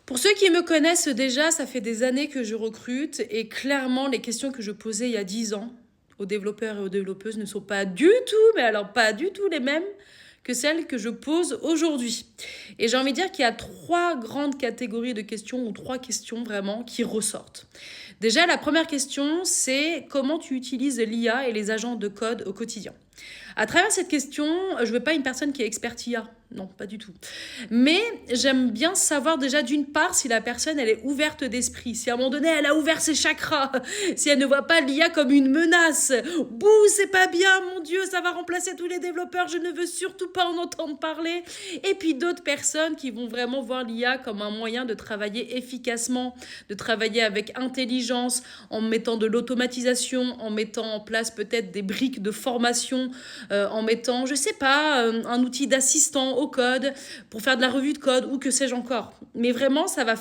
Pour ceux qui me connaissent déjà, ça fait des années que je recrute et clairement, les questions que je posais il y a 10 ans aux développeurs et aux développeuses ne sont pas du tout, mais alors pas du tout les mêmes que celles que je pose aujourd'hui. Et j'ai envie de dire qu'il y a trois grandes catégories de questions ou trois questions vraiment qui ressortent. Déjà, la première question, c'est comment tu utilises l'IA et les agents de code au quotidien. À travers cette question, je ne veux pas une personne qui est experte IA. Non, pas du tout. Mais j'aime bien savoir déjà d'une part si la personne elle est ouverte d'esprit, si à un moment donné elle a ouvert ses chakras, si elle ne voit pas l'IA comme une menace. Bouh, c'est pas bien, mon Dieu, ça va remplacer tous les développeurs, je ne veux surtout pas en entendre parler. Et puis d'autres personnes qui vont vraiment voir l'IA comme un moyen de travailler efficacement, de travailler avec intelligence, en mettant de l'automatisation, en mettant en place peut-être des briques de formation, en mettant, je sais pas, un outil d'assistant au code pour faire de la revue de code ou que sais-je encore. Mais vraiment, ça va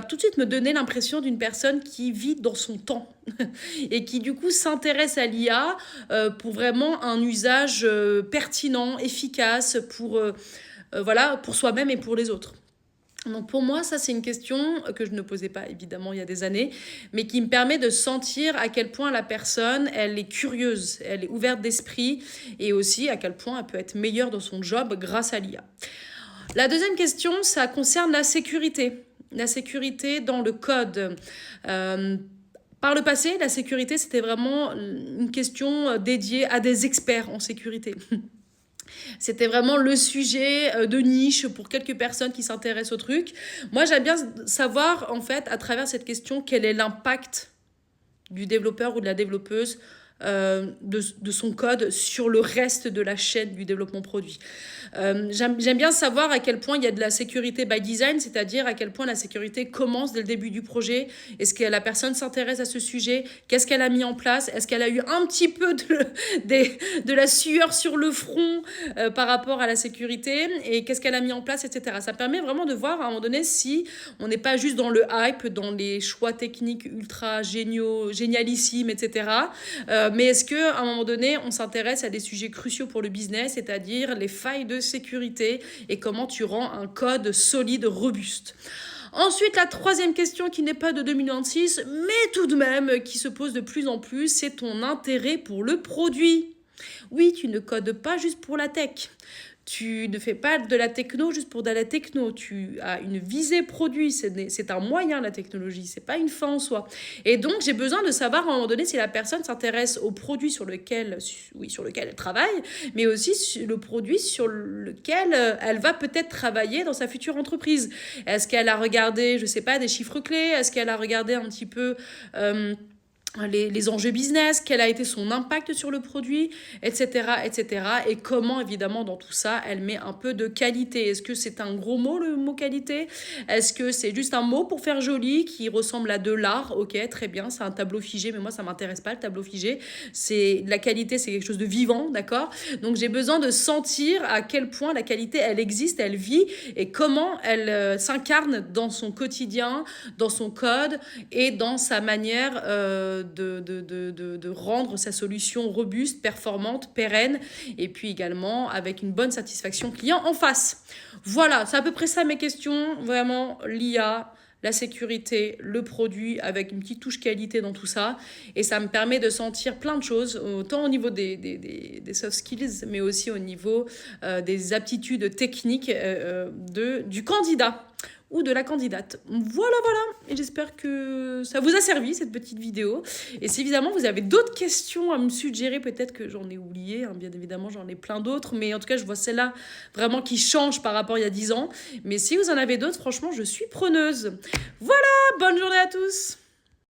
tout de suite me donner l'impression d'une personne qui vit dans son temps et qui du coup s'intéresse à l'IA pour vraiment un usage pertinent, efficace voilà, pour soi-même et pour les autres. Donc pour moi, ça c'est une question que je ne posais pas évidemment il y a des années, mais qui me permet de sentir à quel point la personne, elle est curieuse, elle est ouverte d'esprit et aussi à quel point elle peut être meilleure dans son job grâce à l'IA. La deuxième question, ça concerne la sécurité. La sécurité dans le code. Par le passé, la sécurité, c'était vraiment une question dédiée à des experts en sécurité. C'était vraiment le sujet de niche pour quelques personnes qui s'intéressent au truc. Moi, j'aime bien savoir, en fait, à travers cette question, quel est l'impact du développeur ou de la développeuse de son code sur le reste de la chaîne du développement produit. J'aime bien savoir à quel point il y a de la sécurité by design, c'est-à-dire à quel point la sécurité commence dès le début du projet. Est-ce que la personne s'intéresse à ce sujet? Qu'est-ce qu'elle a mis en place? Est-ce qu'elle a eu un petit peu de la sueur sur le front par rapport à la sécurité? Et qu'est-ce qu'elle a mis en place, etc. Ça permet vraiment de voir à un moment donné si on n'est pas juste dans le hype, dans les choix techniques ultra géniaux, génialissimes, etc. Mais est-ce qu'à un moment donné, on s'intéresse à des sujets cruciaux pour le business, c'est-à-dire les failles de sécurité et comment tu rends un code solide, robuste. Ensuite, la troisième question qui n'est pas de 2026, mais tout de même qui se pose de plus en plus, c'est ton intérêt pour le produit. Oui, tu ne codes pas juste pour la tech. Tu ne fais pas de la techno juste pour de la techno. Tu as une visée produit. C'est un moyen, la technologie. C'est pas une fin en soi. Et donc, j'ai besoin de savoir à un moment donné si la personne s'intéresse au produit sur lequel elle travaille, mais aussi le produit sur lequel elle va peut-être travailler dans sa future entreprise. Est-ce qu'elle a regardé, je sais pas, des chiffres clés? Est-ce qu'elle a regardé un petit peu les enjeux business, quel a été son impact sur le produit, etc., etc. Et comment, évidemment, dans tout ça, elle met un peu de qualité. Est-ce que c'est un gros mot, le mot qualité? Est-ce que c'est juste un mot pour faire joli, qui ressemble à de l'art? Ok, très bien, c'est un tableau figé, mais moi, ça m'intéresse pas, le tableau figé. La qualité, c'est quelque chose de vivant, d'accord? Donc, j'ai besoin de sentir à quel point la qualité, elle existe, elle vit, et comment elle s'incarne dans son quotidien, dans son code, et dans sa manière de rendre sa solution robuste, performante, pérenne, et puis également avec une bonne satisfaction client en face. Voilà, c'est à peu près ça mes questions. Vraiment, l'IA, la sécurité, le produit, avec une petite touche qualité dans tout ça. Et ça me permet de sentir plein de choses, autant au niveau des soft skills, mais aussi au niveau des aptitudes techniques du candidat ou de la candidate. Voilà, voilà. Et j'espère que ça vous a servi, cette petite vidéo. Et si évidemment vous avez d'autres questions à me suggérer, peut-être que j'en ai oublié, hein, bien évidemment, j'en ai plein d'autres. Mais en tout cas, je vois celle-là vraiment qui change par rapport à il y a 10 ans. Mais si vous en avez d'autres, franchement, je suis preneuse. Voilà, bonne journée à tous.